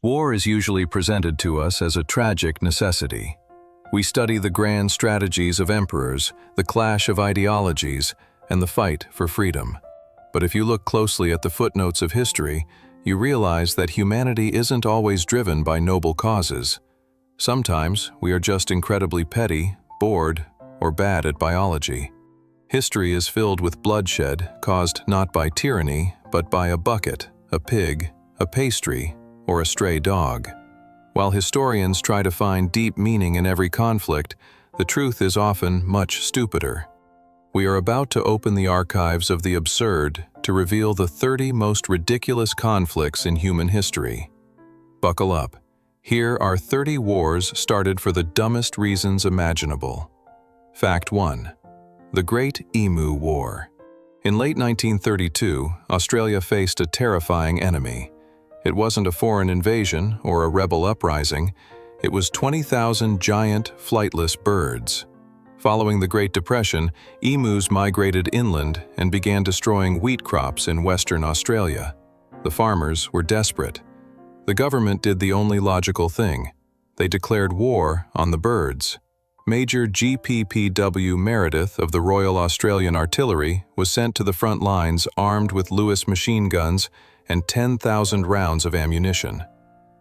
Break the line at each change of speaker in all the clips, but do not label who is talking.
War is usually presented to us as a tragic necessity. We study the grand strategies of emperors, the clash of ideologies, and the fight for freedom. But if you look closely at the footnotes of history, you realize that humanity isn't always driven by noble causes. Sometimes we are just incredibly petty, bored, or bad at biology. History is filled with bloodshed caused not by tyranny, but by a bucket, a pig, a pastry, or a stray dog. While historians try to find deep meaning in every conflict, the truth is often much stupider. We are about to open the archives of the absurd to reveal the 30 most ridiculous conflicts in human history. Buckle up. Here are 30 wars started for the dumbest reasons imaginable. Fact 1. The Great Emu War. In late 1932, Australia faced a terrifying enemy. It wasn't a foreign invasion or a rebel uprising. It was 20,000 giant, flightless birds. Following the Great Depression, emus migrated inland and began destroying wheat crops in Western Australia. The farmers were desperate. The government did the only logical thing. They declared war on the birds. Major GPPW Meredith of the Royal Australian Artillery was sent to the front lines armed with Lewis machine guns and 10,000 rounds of ammunition.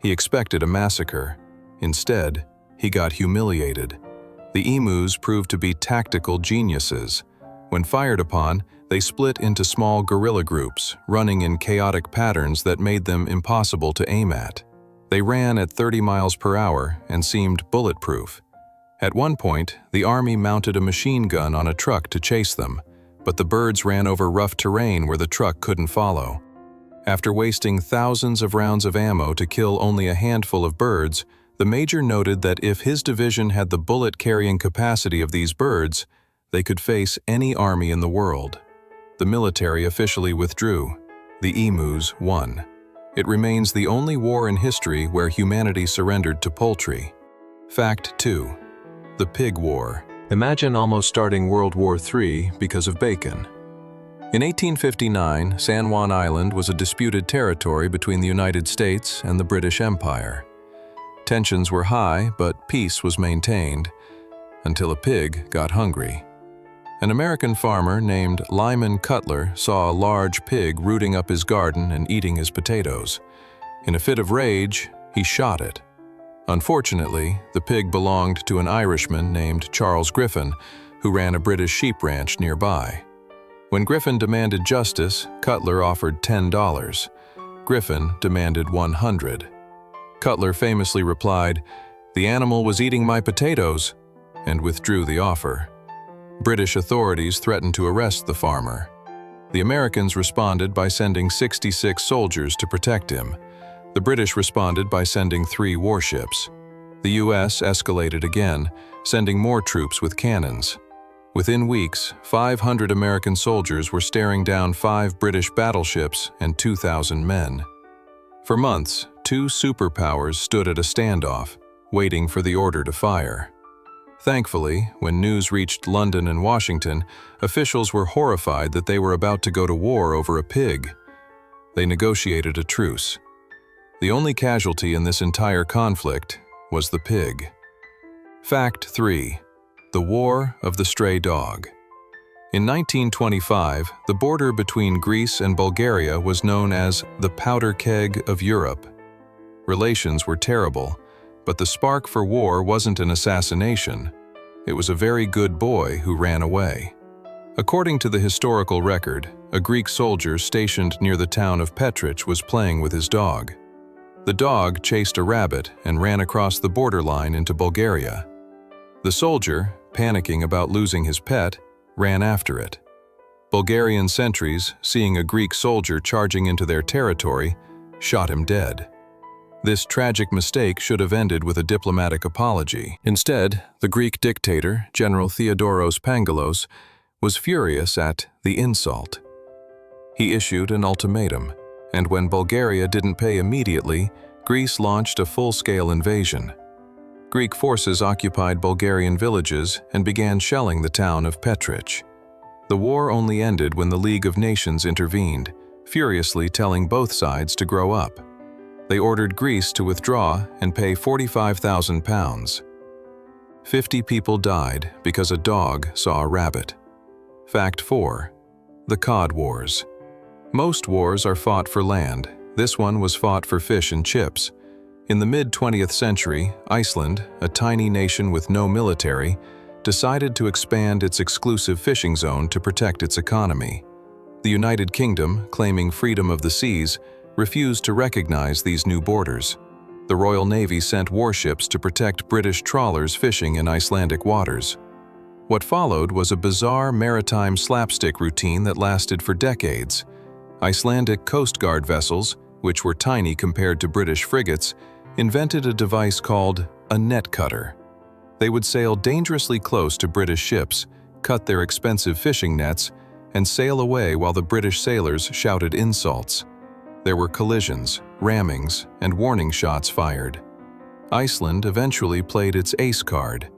He expected a massacre. Instead, he got humiliated. The emus proved to be tactical geniuses. When fired upon, they split into small guerrilla groups, running in chaotic patterns that made them impossible to aim at. They ran at 30 miles per hour and seemed bulletproof. At one point, the army mounted a machine gun on a truck to chase them, but the birds ran over rough terrain where the truck couldn't follow. After wasting thousands of rounds of ammo to kill only a handful of birds, the major noted that if his division had the bullet-carrying capacity of these birds, they could face any army in the world. The military officially withdrew. The emus won. It remains the only war in history where humanity surrendered to poultry. Fact 2. The Pig War. Imagine almost starting World War III because of bacon. In 1859, San Juan Island was a disputed territory between the United States and the British Empire. Tensions were high, but peace was maintained until a pig got hungry. An American farmer named Lyman Cutler saw a large pig rooting up his garden and eating his potatoes. In a fit of rage, he shot it. Unfortunately, the pig belonged to an Irishman named Charles Griffin, who ran a British sheep ranch nearby. When Griffin demanded justice, Cutler offered $10. Griffin demanded $100. Cutler famously replied, "The animal was eating my potatoes," and withdrew the offer. British authorities threatened to arrest the farmer. The Americans responded by sending 66 soldiers to protect him. The British responded by sending 3 warships. The U.S. escalated again, sending more troops with cannons. Within weeks, 500 American soldiers were staring down 5 British battleships and 2,000 men. For months, 2 superpowers stood at a standoff, waiting for the order to fire. Thankfully, when news reached London and Washington, officials were horrified that they were about to go to war over a pig. They negotiated a truce. The only casualty in this entire conflict was the pig. Fact 3. The War of the Stray Dog. In 1925, the border between Greece and Bulgaria was known as the powder keg of Europe. Relations were terrible, but the spark for war wasn't an assassination. It was a very good boy who ran away. According to the historical record, a Greek soldier stationed near the town of Petrich was playing with his dog. The dog chased a rabbit and ran across the borderline into Bulgaria. The soldier, panicking about losing his pet, ran after it. Bulgarian sentries, seeing a Greek soldier charging into their territory, shot him dead. This tragic mistake should have ended with a diplomatic apology. Instead, the Greek dictator, General Theodoros Pangalos, was furious at the insult. He issued an ultimatum, and when Bulgaria didn't pay immediately, Greece launched a full-scale invasion. Greek forces occupied Bulgarian villages and began shelling the town of Petrich. The war only ended when the League of Nations intervened, furiously telling both sides to grow up. They ordered Greece to withdraw and pay £45,000. 50 people died because a dog saw a rabbit. Fact 4. The Cod Wars. Most wars are fought for land. This one was fought for fish and chips. In the mid-20th century, Iceland, a tiny nation with no military, decided to expand its exclusive fishing zone to protect its economy. The United Kingdom, claiming freedom of the seas, refused to recognize these new borders. The Royal Navy sent warships to protect British trawlers fishing in Icelandic waters. What followed was a bizarre maritime slapstick routine that lasted for decades. Icelandic Coast Guard vessels, which were tiny compared to British frigates, invented a device called a net cutter. They would sail dangerously close to British ships, cut their expensive fishing nets, and sail away while the British sailors shouted insults. There were collisions, rammings, and warning shots fired. Iceland eventually played its ace card.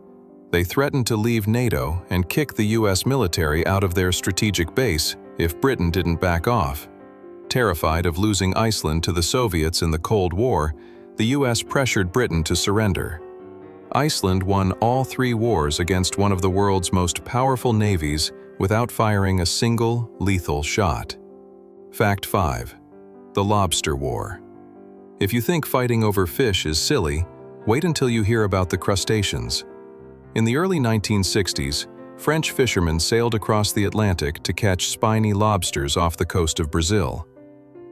They threatened to leave NATO and kick the US military out of their strategic base if Britain didn't back off. Terrified of losing Iceland to the Soviets in the Cold War, the US pressured Britain to surrender. Iceland won all 3 wars against one of the world's most powerful navies without firing a single lethal shot. Fact 5. The Lobster War. If you think fighting over fish is silly, wait until you hear about the crustaceans. In the early 1960s, French fishermen sailed across the Atlantic to catch spiny lobsters off the coast of Brazil.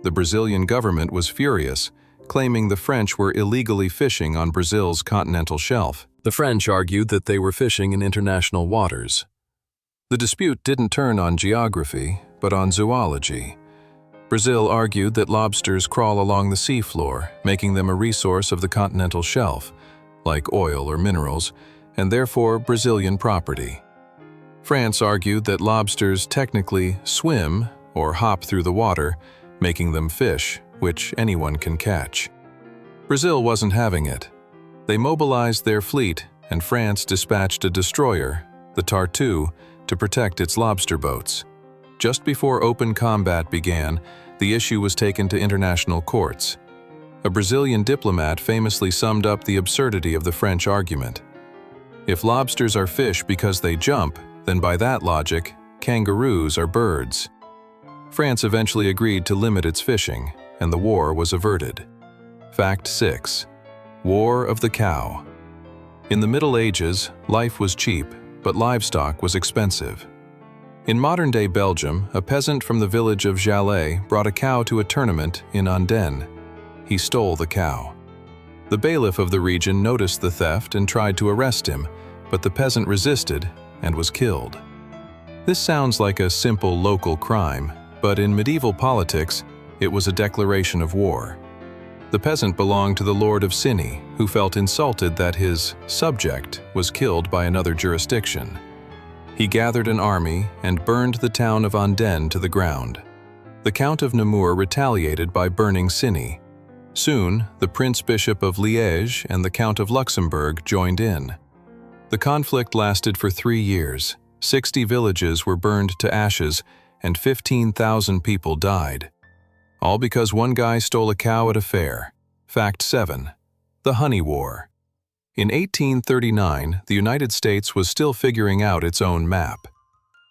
The Brazilian government was furious, claiming the French were illegally fishing on Brazil's continental shelf. The French argued that they were fishing in international waters. The dispute didn't turn on geography, but on zoology. Brazil argued that lobsters crawl along the seafloor, making them a resource of the continental shelf, like oil or minerals, and therefore Brazilian property. France argued that lobsters technically swim or hop through the water, making them fish, which anyone can catch. Brazil wasn't having it. They mobilized their fleet, and France dispatched a destroyer, the Tartu, to protect its lobster boats. Just before open combat began, the issue was taken to international courts. A Brazilian diplomat famously summed up the absurdity of the French argument. If lobsters are fish because they jump, then by that logic, kangaroos are birds. France eventually agreed to limit its fishing, and the war was averted. Fact 6. War of the Cow. In the Middle Ages, life was cheap, but livestock was expensive. In modern-day Belgium, a peasant from the village of Jalais brought a cow to a tournament in Andenne. He stole the cow. The bailiff of the region noticed the theft and tried to arrest him, but the peasant resisted and was killed. This sounds like a simple local crime, but in medieval politics, it was a declaration of war. The peasant belonged to the Lord of Ciney, who felt insulted that his subject was killed by another jurisdiction. He gathered an army and burned the town of Andenne to the ground. The Count of Nemours retaliated by burning Ciney. Soon, the Prince Bishop of Liège and the Count of Luxembourg joined in. The conflict lasted for 3 years. 60 villages were burned to ashes, and 15,000 people died. All because one guy stole a cow at a fair. Fact 7. The Honey War. In 1839, the United States was still figuring out its own map.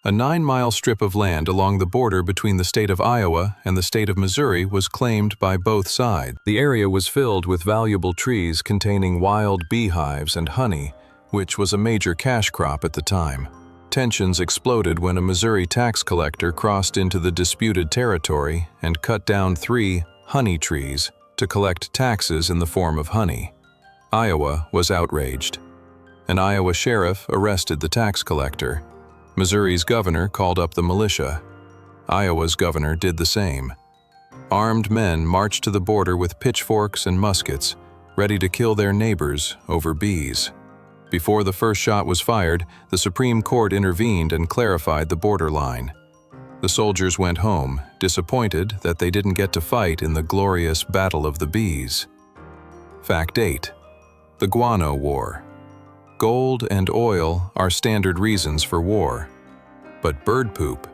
A 9-mile strip of land along the border between the state of Iowa and the state of Missouri was claimed by both sides. The area was filled with valuable trees containing wild beehives and honey, which was a major cash crop at the time. Tensions exploded when a Missouri tax collector crossed into the disputed territory and cut down 3 honey trees to collect taxes in the form of honey. Iowa was outraged. An Iowa sheriff arrested the tax collector. Missouri's governor called up the militia. Iowa's governor did the same. Armed men marched to the border with pitchforks and muskets, ready to kill their neighbors over bees. Before the first shot was fired, the Supreme Court intervened and clarified the borderline. The soldiers went home, disappointed that they didn't get to fight in the glorious Battle of the Bees. Fact 8. The Guano War. Gold and oil are standard reasons for war. But bird poop.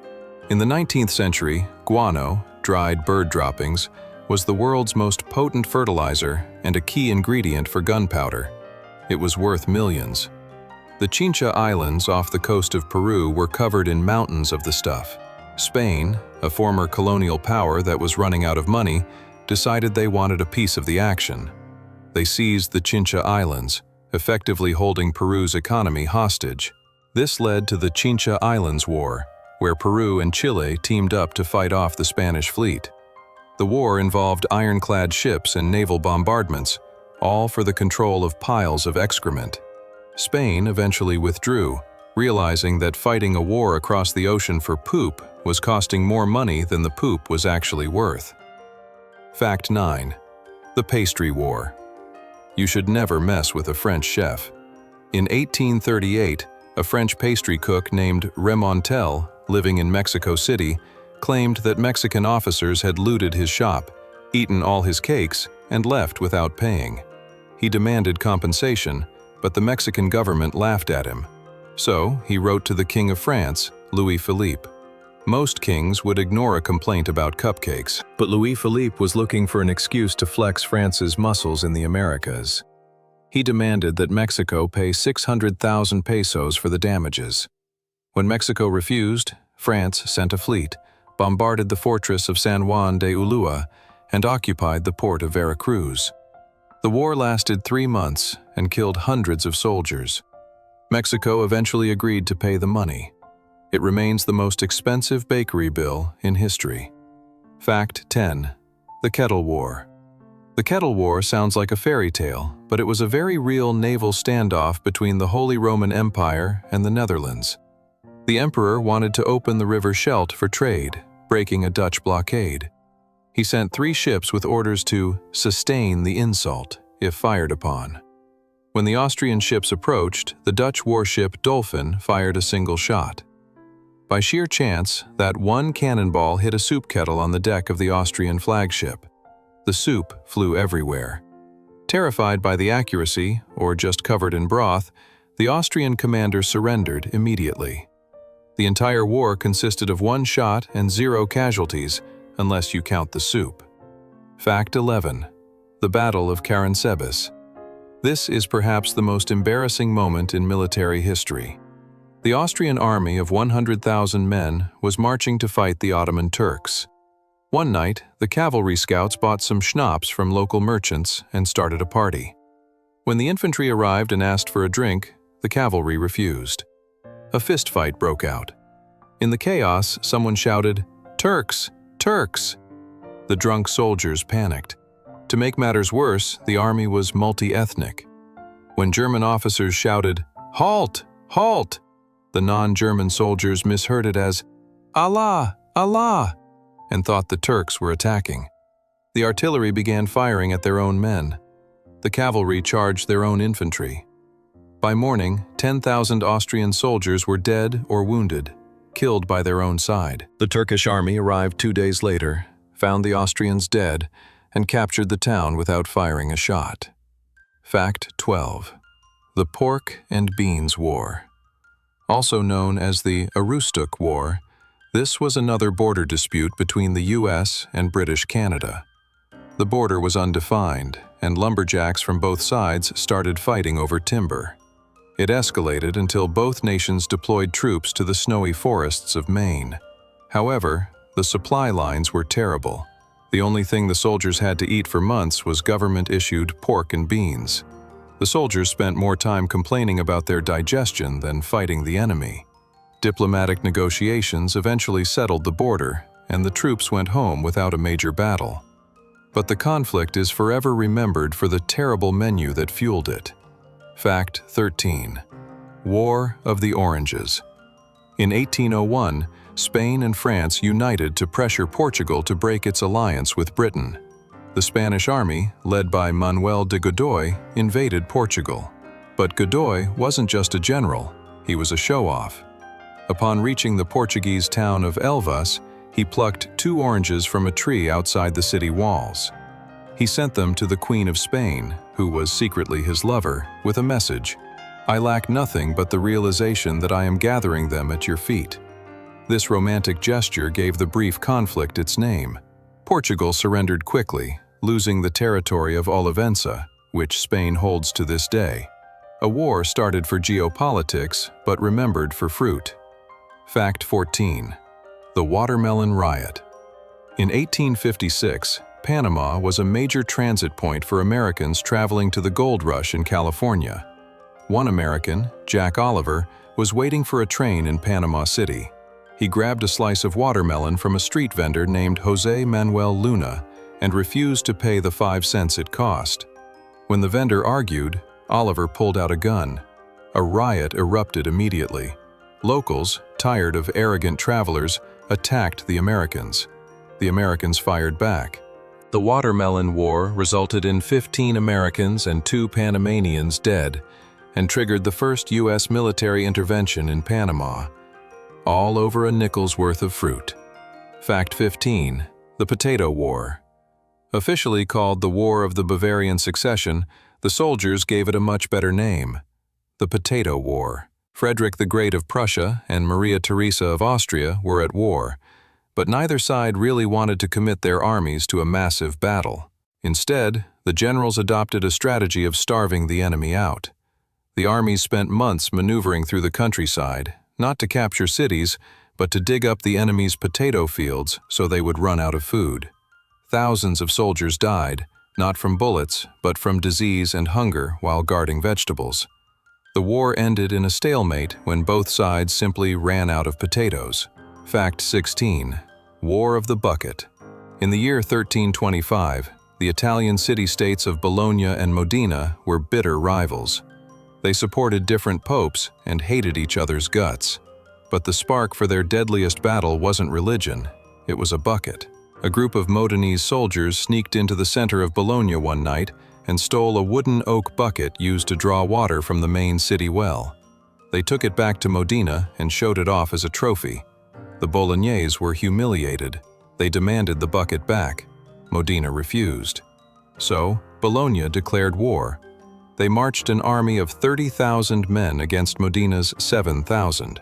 In the 19th century, guano, dried bird droppings, was the world's most potent fertilizer and a key ingredient for gunpowder. It was worth millions. The Chincha Islands off the coast of Peru were covered in mountains of the stuff. Spain, a former colonial power that was running out of money, decided they wanted a piece of the action. They seized the Chincha Islands, effectively holding Peru's economy hostage. This led to the Chincha Islands War, where Peru and Chile teamed up to fight off the Spanish fleet. The war involved ironclad ships and naval bombardments, all for the control of piles of excrement. Spain eventually withdrew, realizing that fighting a war across the ocean for poop was costing more money than the poop was actually worth. Fact 9. The Pastry War. You should never mess with a French chef. In 1838, a French pastry cook named Remontel, living in Mexico City, claimed that Mexican officers had looted his shop, eaten all his cakes, and left without paying. He demanded compensation, but the Mexican government laughed at him. So, he wrote to the King of France, Louis Philippe. Most kings would ignore a complaint about cupcakes, but Louis Philippe was looking for an excuse to flex France's muscles in the Americas. He demanded that Mexico pay 600,000 pesos for the damages. When Mexico refused, France sent a fleet, bombarded the fortress of San Juan de Ulua, and occupied the port of Veracruz. The war lasted 3 months and killed hundreds of soldiers. Mexico eventually agreed to pay the money. It remains the most expensive bakery bill in history. Fact 10. The Kettle War. The Kettle War sounds like a fairy tale, but it was a very real naval standoff between the Holy Roman Empire and the Netherlands. The emperor wanted to open the River Scheldt for trade, breaking a Dutch blockade. He sent 3 ships with orders to sustain the insult if fired upon. When the Austrian ships approached, the Dutch warship Dolphin fired a single shot. By sheer chance, that one cannonball hit a soup kettle on the deck of the Austrian flagship. The soup flew everywhere. Terrified by the accuracy, or just covered in broth, the Austrian commander surrendered immediately. The entire war consisted of 1 shot and 0 casualties, unless you count the soup. Fact 11. The Battle of Karansebes. This is perhaps the most embarrassing moment in military history. The Austrian army of 100,000 men was marching to fight the Ottoman Turks. One night, the cavalry scouts bought some schnapps from local merchants and started a party. When the infantry arrived and asked for a drink, the cavalry refused. A fistfight broke out. In the chaos, someone shouted, "Turks! Turks!" The drunk soldiers panicked. To make matters worse, the army was multi-ethnic. When German officers shouted, "Halt! Halt!" the non-German soldiers misheard it as, "Allah! Allah!" and thought the Turks were attacking. The artillery began firing at their own men. The cavalry charged their own infantry. By morning, 10,000 Austrian soldiers were dead or wounded, killed by their own side. The Turkish army arrived 2 days later, found the Austrians dead, and captured the town without firing a shot. Fact 12. The Pork and Beans War. Also known as the Aroostook War, this was another border dispute between the US and British Canada. The border was undefined, and lumberjacks from both sides started fighting over timber. It escalated until both nations deployed troops to the snowy forests of Maine. However, the supply lines were terrible. The only thing the soldiers had to eat for months was government-issued pork and beans. The soldiers spent more time complaining about their digestion than fighting the enemy. Diplomatic negotiations eventually settled the border, and the troops went home without a major battle. But the conflict is forever remembered for the terrible menu that fueled it. Fact 13. War of the Oranges. In 1801, Spain and France united to pressure Portugal to break its alliance with Britain. The Spanish army, led by Manuel de Godoy, invaded Portugal. But Godoy wasn't just a general, he was a show-off. Upon reaching the Portuguese town of Elvas, he plucked 2 oranges from a tree outside the city walls. He sent them to the Queen of Spain, who was secretly his lover, with a message: "I lack nothing but the realization that I am gathering them at your feet." This romantic gesture gave the brief conflict its name. Portugal surrendered quickly, losing the territory of Olivenza, which Spain holds to this day. A war started for geopolitics, but remembered for fruit. Fact 14. The Watermelon Riot. In 1856, Panama was a major transit point for Americans traveling to the gold rush in California. One American, Jack Oliver, was waiting for a train in Panama City. He grabbed a slice of watermelon from a street vendor named Jose Manuel Luna and refused to pay the 5 cents it cost. When the vendor argued, Oliver pulled out a gun. A riot erupted immediately. Locals, tired of arrogant travelers, attacked the Americans. The Americans fired back. The Watermelon War resulted in 15 Americans and 2 Panamanians dead and triggered the first U.S. military intervention in Panama, all over a nickel's worth of fruit. Fact 15. The Potato War. Officially called the War of the Bavarian Succession, the soldiers gave it a much better name: the Potato War. Frederick the Great of Prussia and Maria Theresa of Austria were at war, but neither side really wanted to commit their armies to a massive battle. Instead, the generals adopted a strategy of starving the enemy out. The armies spent months maneuvering through the countryside, not to capture cities, but to dig up the enemy's potato fields so they would run out of food. Thousands of soldiers died, not from bullets, but from disease and hunger while guarding vegetables. The war ended in a stalemate when both sides simply ran out of potatoes. Fact 16. War of the Bucket. In the year 1325, the Italian city-states of Bologna and Modena were bitter rivals. They supported different popes and hated each other's guts. But the spark for their deadliest battle wasn't religion, it was a bucket. A group of Modenese soldiers sneaked into the center of Bologna one night and stole a wooden oak bucket used to draw water from the main city well. They took it back to Modena and showed it off as a trophy. The Bolognese were humiliated. They demanded the bucket back. Modena refused. So, Bologna declared war. They marched an army of 30,000 men against Modena's 7,000.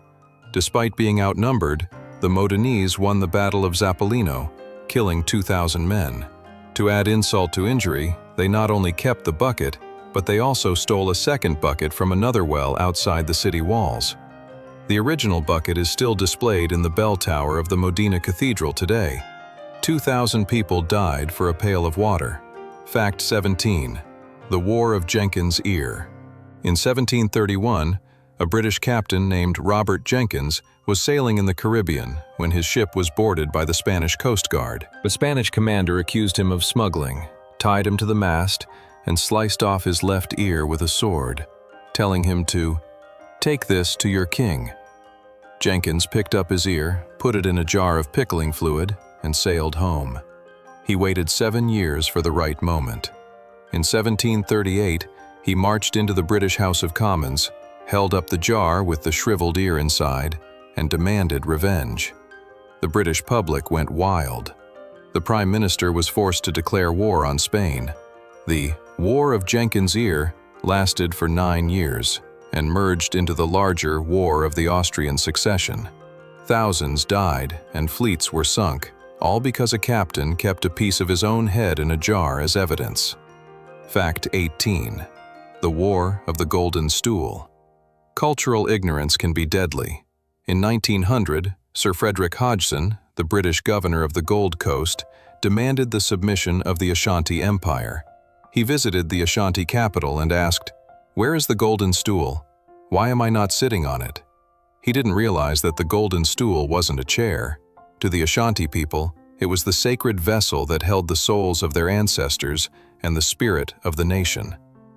Despite being outnumbered, the Modenese won the Battle of Zappolino, killing 2,000 men. To add insult to injury, they not only kept the bucket, but they also stole a second bucket from another well outside the city walls. The original bucket is still displayed in the bell tower of the Modena Cathedral today. 2,000 people died for a pail of water. Fact 17. The War of Jenkins Ear. In 1731, a British captain named Robert Jenkins was sailing in the Caribbean when his ship was boarded by the Spanish Coast Guard. The Spanish commander accused him of smuggling, tied him to the mast, and sliced off his left ear with a sword, telling him to "Take this to your king." Jenkins picked up his ear, put it in a jar of pickling fluid, and sailed home. He waited 7 years for the right moment. In 1738, he marched into the British House of Commons, held up the jar with the shriveled ear inside, and demanded revenge. The British public went wild. The Prime Minister was forced to declare war on Spain. The War of Jenkins Ear lasted for 9 years and merged into the larger War of the Austrian Succession. Thousands died and fleets were sunk, all because a captain kept a piece of his own head in a jar as evidence. Fact 18. The War of the Golden Stool. Cultural ignorance can be deadly. In 1900, Sir Frederick Hodgson, the British governor of the Gold Coast, demanded the submission of the Ashanti Empire. He visited the Ashanti capital and asked, "Where is the Golden Stool? Why am I not sitting on it?" He didn't realize that the Golden Stool wasn't a chair. To the Ashanti people, it was the sacred vessel that held the souls of their ancestors and the spirit of the nation.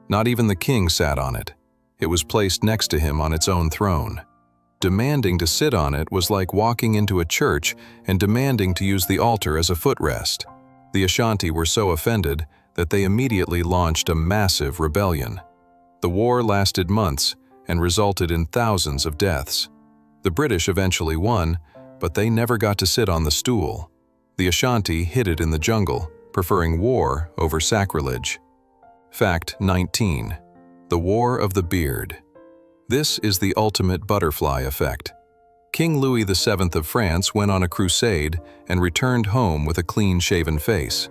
Not even the king sat on it. It was placed next to him on its own throne. Demanding to sit on it was like walking into a church and demanding to use the altar as a footrest. The Ashanti were so offended that they immediately launched a massive rebellion. The war lasted months and resulted in thousands of deaths. The British eventually won, but they never got to sit on the stool. The Ashanti hid it in the jungle, preferring war over sacrilege. Fact 19. The War of the Beard. This is the ultimate butterfly effect. King Louis VII of France went on a crusade and returned home with a clean-shaven face.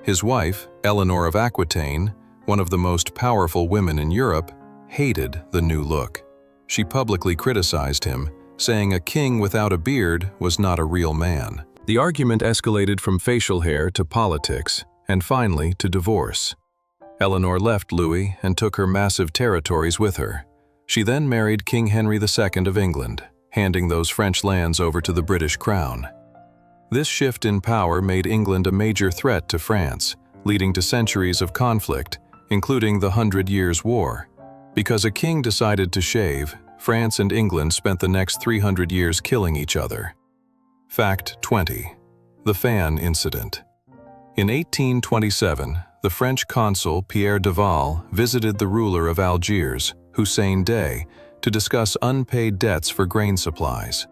His wife, Eleanor of Aquitaine, one of the most powerful women in Europe, hated the new look. She publicly criticized him, saying a king without a beard was not a real man. The argument escalated from facial hair to politics, and finally to divorce. Eleanor left Louis and took her massive territories with her. She then married King Henry II of England, handing those French lands over to the British crown. This shift in power made England a major threat to France, leading to centuries of conflict, including the 100 Years' War. Because a king decided to shave, France and England spent the next 300 years killing each other. Fact 20. The Fan Incident. In 1827, the French consul Pierre Duval visited the ruler of Algiers, Hussein Dey, to discuss unpaid debts for grain supplies.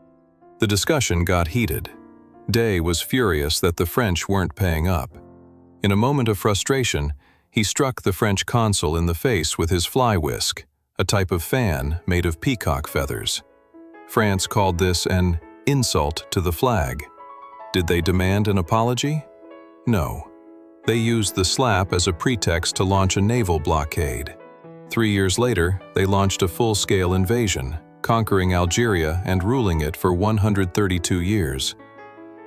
The discussion got heated. Dey was furious that the French weren't paying up. In a moment of frustration, he struck the French consul in the face with his fly whisk, a type of fan made of peacock feathers. France called this an insult to the flag. Did they demand an apology? No. They used the slap as a pretext to launch a naval blockade. 3 years later, they launched a full-scale invasion, conquering Algeria and ruling it for 132 years.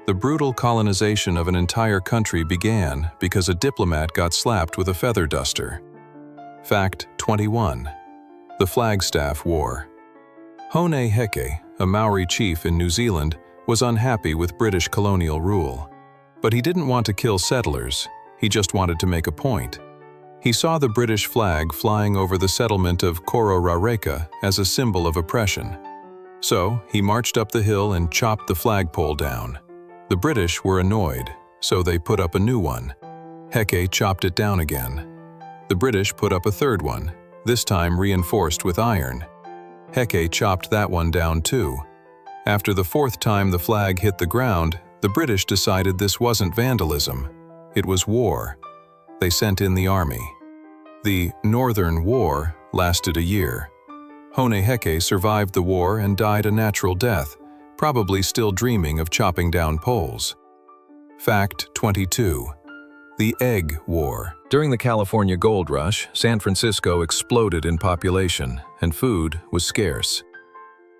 The brutal colonization of an entire country began because a diplomat got slapped with a feather duster. Fact 21. The Flagstaff War. Hone Heke, a Maori chief in New Zealand, was unhappy with British colonial rule. But he didn't want to kill settlers, he just wanted to make a point. He saw the British flag flying over the settlement of Kororareka as a symbol of oppression. So, he marched up the hill and chopped the flagpole down. The British were annoyed, so they put up a new one. Heke chopped it down again. The British put up a third one, this time reinforced with iron. Heke chopped that one down too. After the fourth time the flag hit the ground, the British decided this wasn't vandalism. It was war. They sent in the army. The Northern War lasted a year. Hone Heke survived the war and died a natural death, probably still dreaming of chopping down poles. Fact 22. The Egg War. During the California Gold Rush, San Francisco exploded in population, and food was scarce.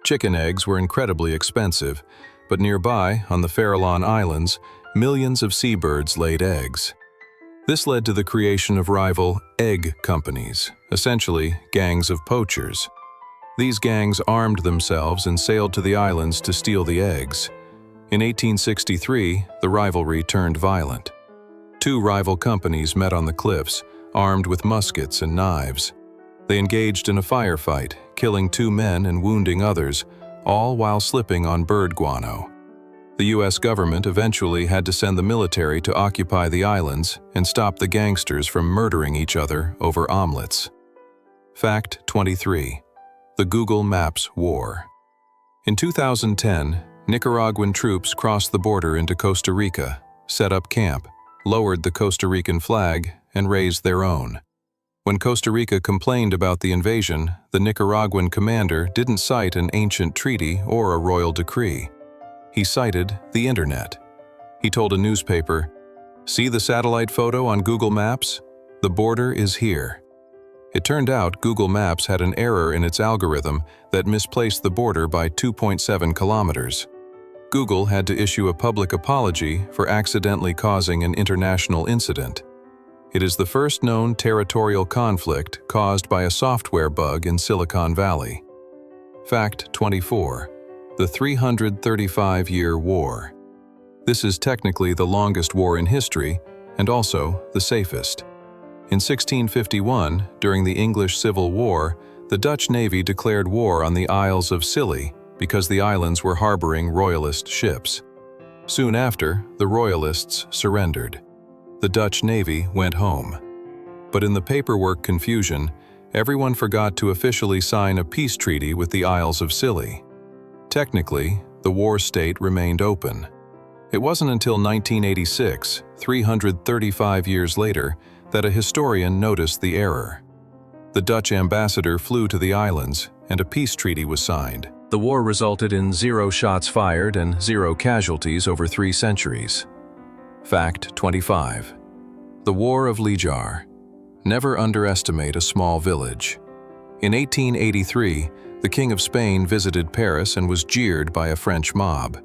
Chicken eggs were incredibly expensive, but nearby, on the Farallon Islands, millions of seabirds laid eggs. This led to the creation of rival egg companies, essentially gangs of poachers. These gangs armed themselves and sailed to the islands to steal the eggs. In 1863, the rivalry turned violent. Two rival companies met on the cliffs, armed with muskets and knives. They engaged in a firefight, killing 2 men and wounding others, all while slipping on bird guano. The U.S. government eventually had to send the military to occupy the islands and stop the gangsters from murdering each other over omelets. Fact 23. The Google Maps War. In 2010, Nicaraguan troops crossed the border into Costa Rica, set up camp, lowered the Costa Rican flag, and raised their own. When Costa Rica complained about the invasion, the Nicaraguan commander didn't cite an ancient treaty or a royal decree. He cited the internet. He told a newspaper, "See the satellite photo on Google Maps? The border is here." It turned out Google Maps had an error in its algorithm that misplaced the border by 2.7 kilometers. Google had to issue a public apology for accidentally causing an international incident. It is the first known territorial conflict caused by a software bug in Silicon Valley. Fact 24. The 335-Year War. This is technically the longest war in history, and also the safest. In 1651, during the English Civil War, the Dutch Navy declared war on the Isles of Scilly because the islands were harboring royalist ships. Soon after, the royalists surrendered. The Dutch Navy went home. But in the paperwork confusion, everyone forgot to officially sign a peace treaty with the Isles of Scilly. Technically, the war state remained open. It wasn't until 1986, 335 years later, that a historian noticed the error. The Dutch ambassador flew to the islands, and a peace treaty was signed. The war resulted in 0 shots fired and 0 casualties over 3 centuries. Fact 25. The War of Lijar. Never underestimate a small village. In 1883, the King of Spain visited Paris and was jeered by a French mob.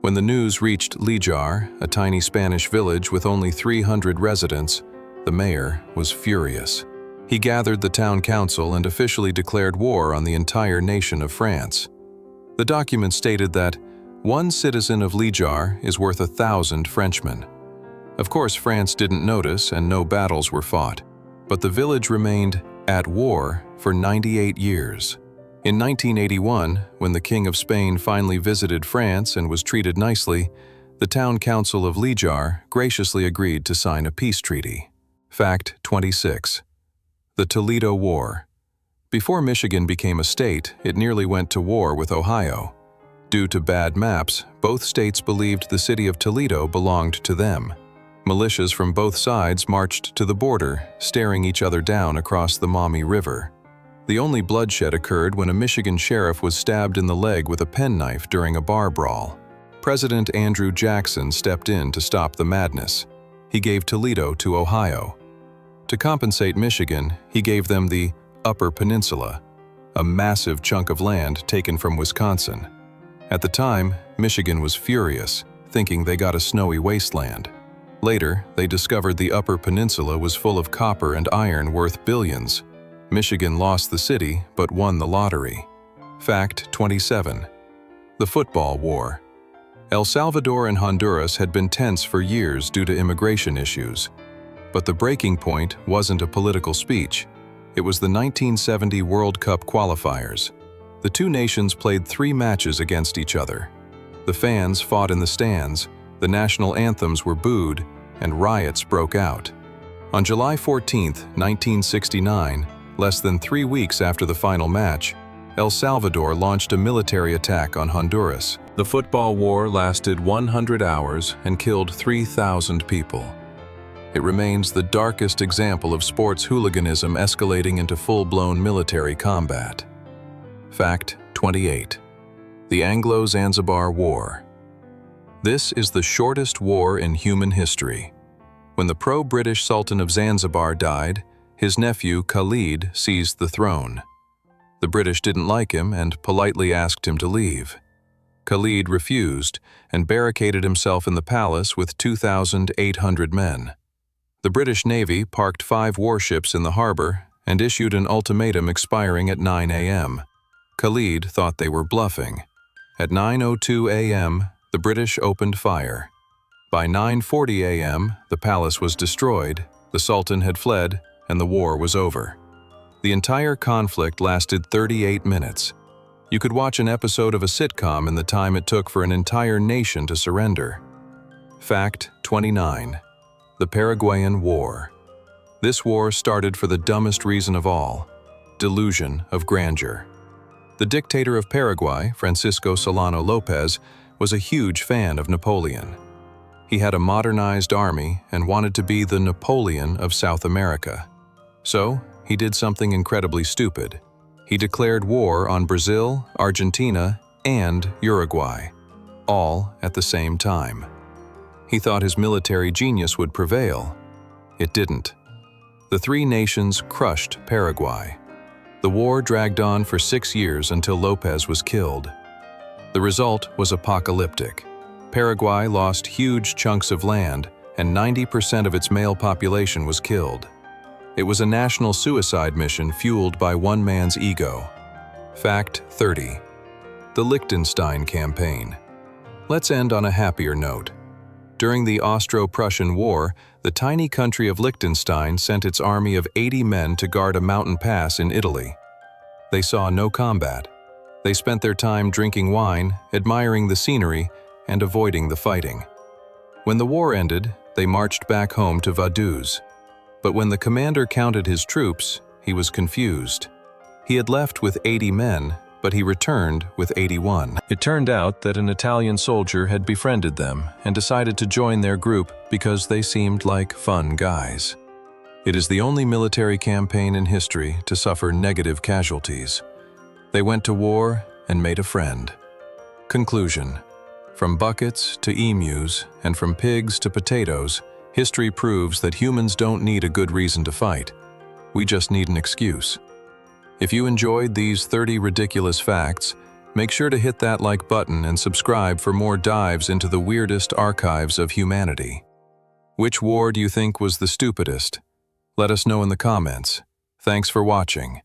When the news reached Lijar, a tiny Spanish village with only 300 residents, the mayor was furious. He gathered the town council and officially declared war on the entire nation of France. The document stated that 1 citizen of Lijar is worth 1,000 Frenchmen. Of course, France didn't notice and no battles were fought, but the village remained at war for 98 years. In 1981, when the King of Spain finally visited France and was treated nicely, the town council of Lijar graciously agreed to sign a peace treaty. Fact 26. The Toledo War. Before Michigan became a state, it nearly went to war with Ohio. Due to bad maps, both states believed the city of Toledo belonged to them. Militias from both sides marched to the border, staring each other down across the Maumee River. The only bloodshed occurred when a Michigan sheriff was stabbed in the leg with a penknife during a bar brawl. President Andrew Jackson stepped in to stop the madness. He gave Toledo to Ohio. To compensate Michigan, he gave them the Upper Peninsula, a massive chunk of land taken from Wisconsin. At the time, Michigan was furious, thinking they got a snowy wasteland. Later, they discovered the Upper Peninsula was full of copper and iron worth billions. Michigan lost the city, but won the lottery. Fact 27. The Football War. El Salvador and Honduras had been tense for years due to immigration issues. But the breaking point wasn't a political speech. It was the 1970 World Cup qualifiers. The two nations played 3 matches against each other. The fans fought in the stands, the national anthems were booed, and riots broke out. On July 14, 1969, less than 3 weeks after the final match, El Salvador launched a military attack on Honduras. The football war lasted 100 hours and killed 3,000 people. It remains the darkest example of sports hooliganism escalating into full-blown military combat. Fact 28. The Anglo-Zanzibar War. This is the shortest war in human history. When the pro-British Sultan of Zanzibar died, his nephew Khalid seized the throne. The British didn't like him and politely asked him to leave. Khalid refused and barricaded himself in the palace with 2,800 men. The British Navy parked 5 warships in the harbor and issued an ultimatum expiring at 9 a.m. Khalid thought they were bluffing. At 9:02 a.m., the British opened fire. By 9:40 a.m., the palace was destroyed, the Sultan had fled, and the war was over. The entire conflict lasted 38 minutes. You could watch an episode of a sitcom in the time it took for an entire nation to surrender. Fact 29. The Paraguayan War. This war started for the dumbest reason of all: delusion of grandeur. The dictator of Paraguay, Francisco Solano Lopez, was a huge fan of Napoleon. He had a modernized army and wanted to be the Napoleon of South America. So, he did something incredibly stupid. He declared war on Brazil, Argentina, and Uruguay, all at the same time. He thought his military genius would prevail. It didn't. The 3 nations crushed Paraguay. The war dragged on for 6 years until Lopez was killed. The result was apocalyptic. Paraguay lost huge chunks of land, and 90% of its male population was killed. It was a national suicide mission fueled by one man's ego. Fact 30. The Liechtenstein Campaign. Let's end on a happier note. During the Austro-Prussian War, the tiny country of Liechtenstein sent its army of 80 men to guard a mountain pass in Italy. They saw no combat. They spent their time drinking wine, admiring the scenery, and avoiding the fighting. When the war ended, they marched back home to Vaduz. But when the commander counted his troops, he was confused. He had left with 80 men, but he returned with 81. It turned out that an Italian soldier had befriended them and decided to join their group because they seemed like fun guys. It is the only military campaign in history to suffer negative casualties. They went to war and made a friend. Conclusion. From buckets to emus, and from pigs to potatoes, history proves that humans don't need a good reason to fight. We just need an excuse. If you enjoyed these 30 ridiculous facts, make sure to hit that like button and subscribe for more dives into the weirdest archives of humanity. Which war do you think was the stupidest? Let us know in the comments. Thanks for watching.